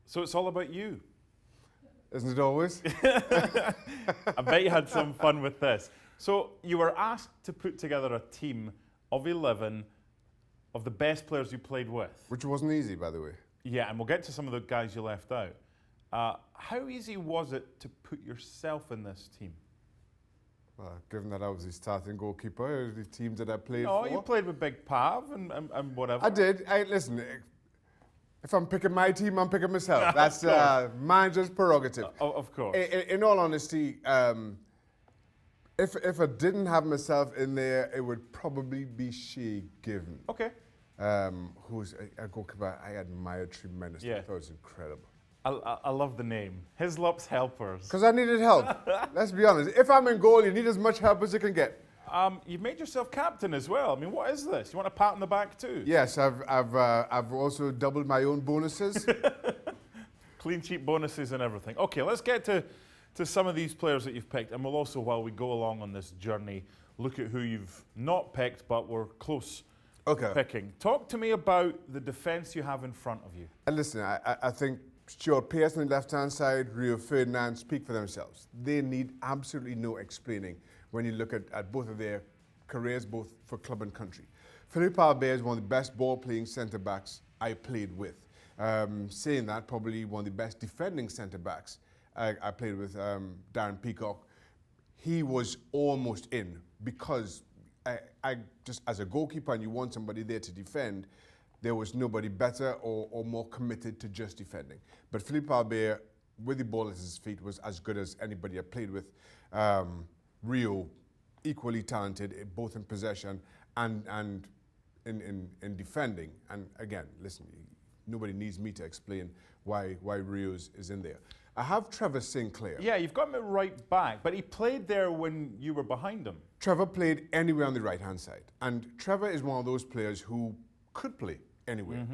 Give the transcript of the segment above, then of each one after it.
So it's all about you. Isn't it always? I bet you had some fun with this. So you were asked to put together a team of 11 of the best players you played with. Which wasn't easy, by the way. Yeah, and we'll get to some of the guys you left out. How easy was it to put yourself in this team? Well, given that I was the starting goalkeeper, the team that I played for. Oh, you played with Big Pav and whatever. I did. Listen, if I'm picking my team, I'm picking myself. That's manager's prerogative. Of course. In all honesty, if I didn't have myself in there, it would probably be Shearer given. Okay. Who's a goalkeeper I admired tremendously. I thought it was incredible. I love the name. Hislop's Helpers. Because I needed help. Let's be honest. If I'm in goal, you need as much help as you can get. You've made yourself captain as well. I mean, what is this? You want a pat on the back too? Yes, I've also doubled my own bonuses. Clean sheet bonuses and everything. Okay, let's get to some of these players that you've picked, and we'll also, while we go along on this journey, look at who you've not picked but were close picking. Talk to me about the defence you have in front of you. And listen, I think Stuart Pearce on the left-hand side, Ferdinand speak for themselves. They need absolutely no explaining when you look at both of their careers, both for club and country. Philippe is one of the best ball-playing centre-backs I played with. Saying that, probably one of the best defending centre-backs I played with, Darren Peacock. He was almost in because I just, as a goalkeeper, and you want somebody there to defend, there was nobody better or more committed to just defending. But Philippe Albert, with the ball at his feet, was as good as anybody I played with. Rio, equally talented, both in possession and in defending. And again, listen, nobody needs me to explain why Rio's is in there. I have Trevor Sinclair. Yeah, you've got him at right back, but he played there when you were behind him. Trevor played anywhere on the right-hand side. And Trevor is one of those players who could play anywhere.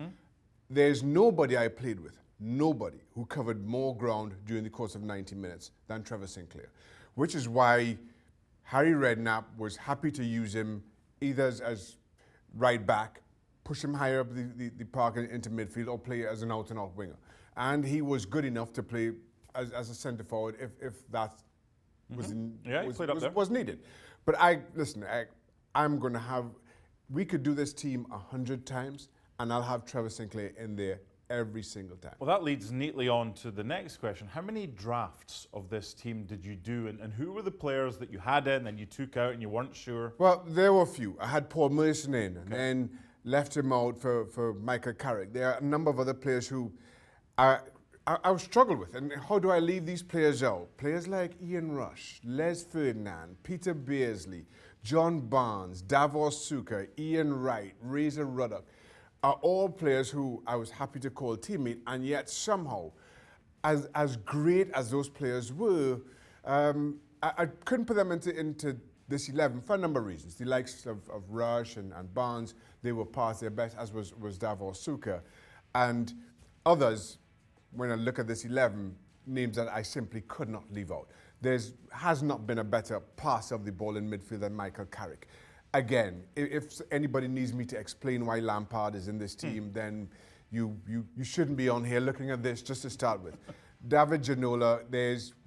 There's nobody I played with, nobody who covered more ground during the course of 90 minutes than Trevor Sinclair, which is why Harry Redknapp was happy to use him either as right back, push him higher up the park into midfield, or play as an out-and-out winger. And he was good enough to play as a centre forward if that was needed. But I'm going to have, we could do this team 100 times, and I'll have Trevor Sinclair in there every single time. Well, that leads neatly on to the next question. How many drafts of this team did you do, and who were the players that you had in and you took out and you weren't sure? Well, there were a few. I had Paul Merson in, and then left him out for Michael Carrick. There are a number of other players who I struggled with. And how do I leave these players out? Players like Ian Rush, Les Ferdinand, Peter Beardsley, John Barnes, Davos Suker, Ian Wright, Razor Ruddock, are all players who I was happy to call teammate, and yet somehow, as great as those players were, I couldn't put them into this 11 for a number of reasons. The likes of Rush and Barnes, they were past their best, as was Davos Suker. And others, when I look at this 11, names that I simply could not leave out. Has not been a better passer of the ball in midfield than Michael Carrick. Again, if anybody needs me to explain why Lampard is in this team, then you shouldn't be on here looking at this just to start with. David Ginola,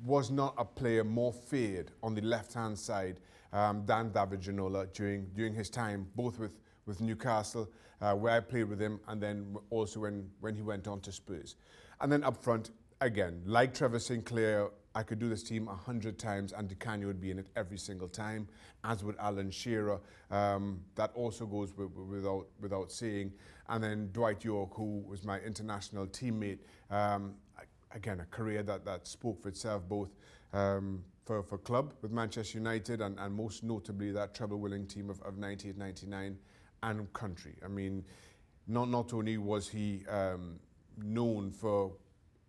was not a player more feared on the left-hand side than David Ginola during his time, both with Newcastle, where I played with him, and then also when he went on to Spurs. And then up front, again, like Trevor Sinclair, I could do this team 100 times, and Canio would be in it every single time, as would Alan Shearer. That also goes without saying. And then Dwight Yorke, who was my international teammate. Again, a career that spoke for itself, both for club with Manchester United and most notably that treble-winning team of 98-99 and country. I mean, not only was he known for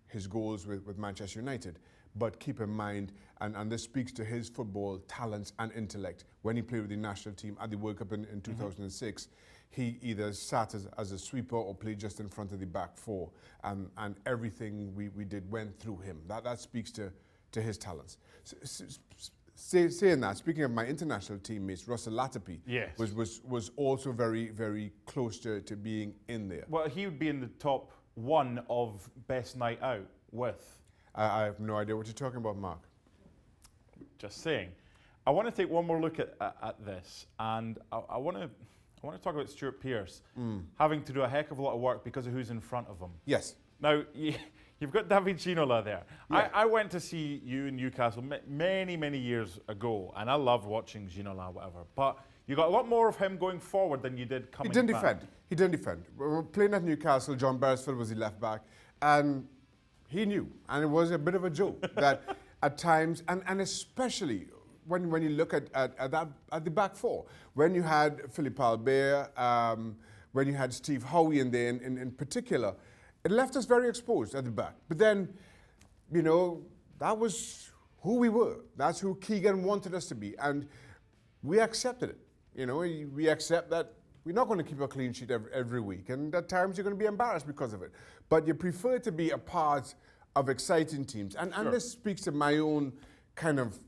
his goals with Manchester United, but keep in mind, and this speaks to his football talents and intellect, when he played with the national team at the World Cup in 2006, he either sat as a sweeper or played just in front of the back four, and everything we did went through him. That speaks to his talents. Saying that, speaking of my international teammates, Russell Latapy was also very, very close to being in there. Well, he would be in the top one of Best Night Out with? I have no idea what you're talking about, Mark. Just saying. I want to take one more look at this, and I want to talk about Stuart Pearce having to do a heck of a lot of work because of who's in front of him. Yes. Now, you've got David Ginola there. Yeah. I went to see you in Newcastle many, many years ago, and I loved watching Ginola, whatever. But you got a lot more of him going forward than you did coming back. He didn't defend. We were playing at Newcastle. John Beresford was the left back, and he knew. And it was a bit of a joke that at times, and especially when you look at the back four, when you had Philippe Albert, when you had Steve Howe in there in particular, it left us very exposed at the back. But then, you know, that was who we were. That's who Keegan wanted us to be. And we accepted it. You know, we accept that we're not going to keep a clean sheet every week. And at times you're going to be embarrassed because of it. But you prefer to be a part of exciting teams. And this speaks to my own kind of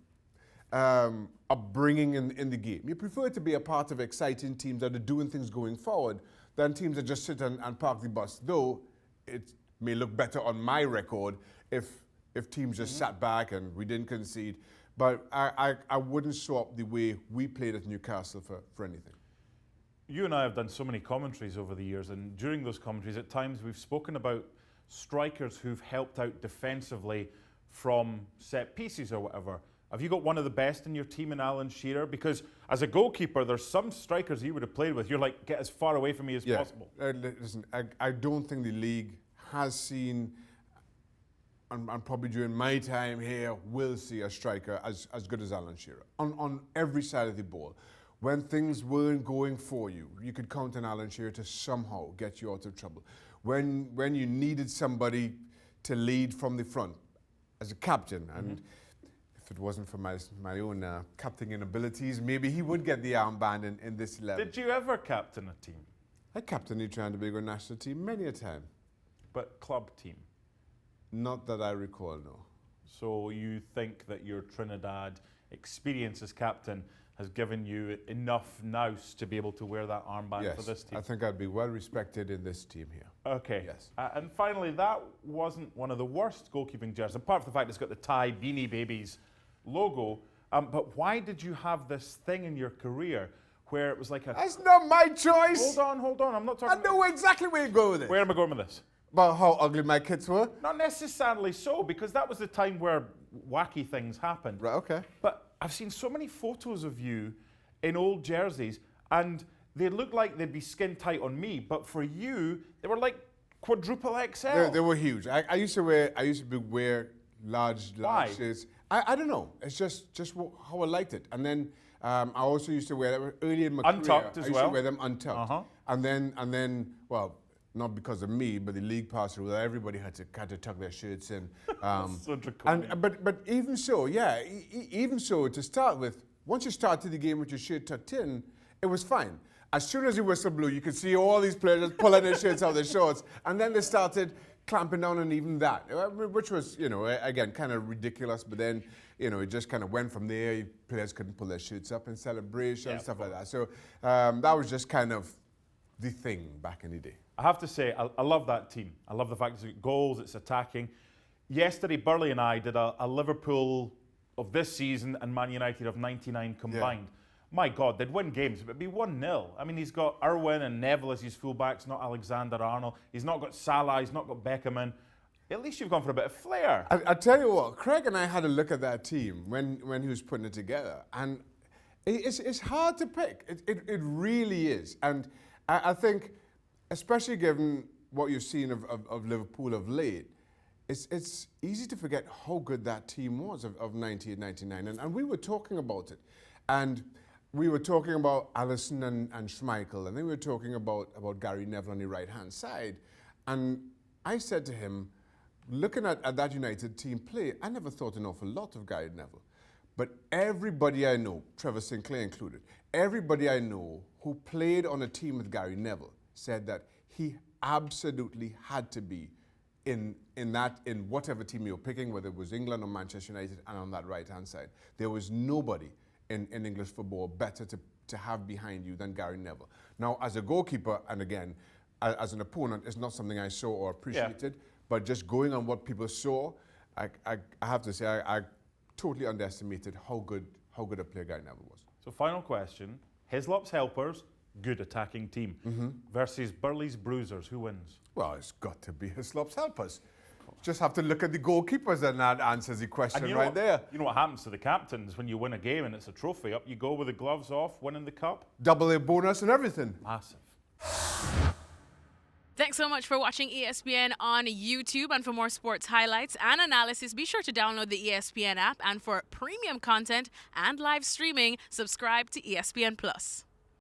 upbringing in the game. You prefer to be a part of exciting teams that are doing things going forward than teams that just sit and park the bus. Though it may look better on my record if teams just sat back and we didn't concede. But I wouldn't swap the way we played at Newcastle for anything. You and I have done so many commentaries over the years, and during those commentaries, at times we've spoken about strikers who've helped out defensively from set pieces or whatever. Have you got one of the best in your team in Alan Shearer? Because as a goalkeeper, there's some strikers you would have played with. You're like, get as far away from me as possible. Listen, I don't think the league has seen, and probably during my time here, will see a striker as good as Alan Shearer on every side of the ball. When things weren't going for you, you could count on Alan Shearer to somehow get you out of trouble. When you needed somebody to lead from the front as a captain, and if it wasn't for my own captaining abilities, maybe he would get the armband in this level. Did you ever captain a team? I captained the Trinidad and Tobago national team many a time. But club team? Not that I recall, no. So you think that your Trinidad experience as captain has given you enough nous to be able to wear that armband for this team? I think I'd be well respected in this team here. Okay. Yes. And finally, that wasn't one of the worst goalkeeping jerseys, apart from the fact it's got the Thai Beanie Babies logo. But why did you have this thing in your career where it was like a... That's not my choice! Hold on, I'm not talking... I know exactly where you go with it. Where am I going with this? About how ugly my kids were? Not necessarily so, because that was the time where wacky things happened. Right, okay. But I've seen so many photos of you in old jerseys, and they look like they'd be skin tight on me, but for you, they were like quadruple XL. They were huge. I used to wear large shirts. I don't know. It's just how I liked it. And then I also used to wear them early in my career. Untucked as well. I used to wear them untucked. And then, well, not because of me, but the league passed through that everybody had to tuck their shirts in. So draconian. But even so, yeah, even so, to start with, once you started the game with your shirt tucked in, it was fine. As soon as the whistle blew, you could see all these players just pulling their shirts out of their shorts, and then they started clamping down on even that, which was, again, kind of ridiculous. But then, it just kind of went from there. Players couldn't pull their shirts up in celebration, stuff like that. So that was just kind of the thing back in the day. I have to say, I love that team. I love the fact it's goals, it's attacking. Yesterday, Burley and I did a Liverpool of this season and Man United of 99 combined. Yeah. My God, they'd win games, but it'd be 1-0. I mean, he's got Irwin and Neville as his fullbacks, not Alexander-Arnold. He's not got Salah, he's not got Beckham in. At least you've gone for a bit of flair. I tell you what, Craig and I had a look at that team when he was putting it together, and it's hard to pick. It really is. And I think, especially given what you've seen of Liverpool of late, it's easy to forget how good that team was of 1999. And we were talking about it. And we were talking about Alisson and Schmeichel, and then we were talking about Gary Neville on the right-hand side. And I said to him, looking at that United team play, I never thought an awful lot of Gary Neville. But everybody I know, Trevor Sinclair included, everybody I know who played on a team with Gary Neville said that he absolutely had to be in whatever team you were picking, whether it was England or Manchester United, and on that right-hand side. There was nobody in English football better to have behind you than Gary Neville. Now, as a goalkeeper, and again, as an opponent is not something I saw or appreciated. But just going on what people saw, I have to say I totally underestimated how good a player Gary Neville was. So final question, Hislop's helpers, good attacking team, versus Burley's bruisers, who wins? Well, it's got to be Hislop's helpers. Just have to look at the goalkeepers and that answers the question there. You know what happens to the captains when you win a game and it's a trophy? Up you go with the gloves off, winning the cup. Double their bonus and everything. Massive. Thanks so much for watching ESPN on YouTube. And for more sports highlights and analysis, be sure to download the ESPN app. And for premium content and live streaming, subscribe to ESPN Plus.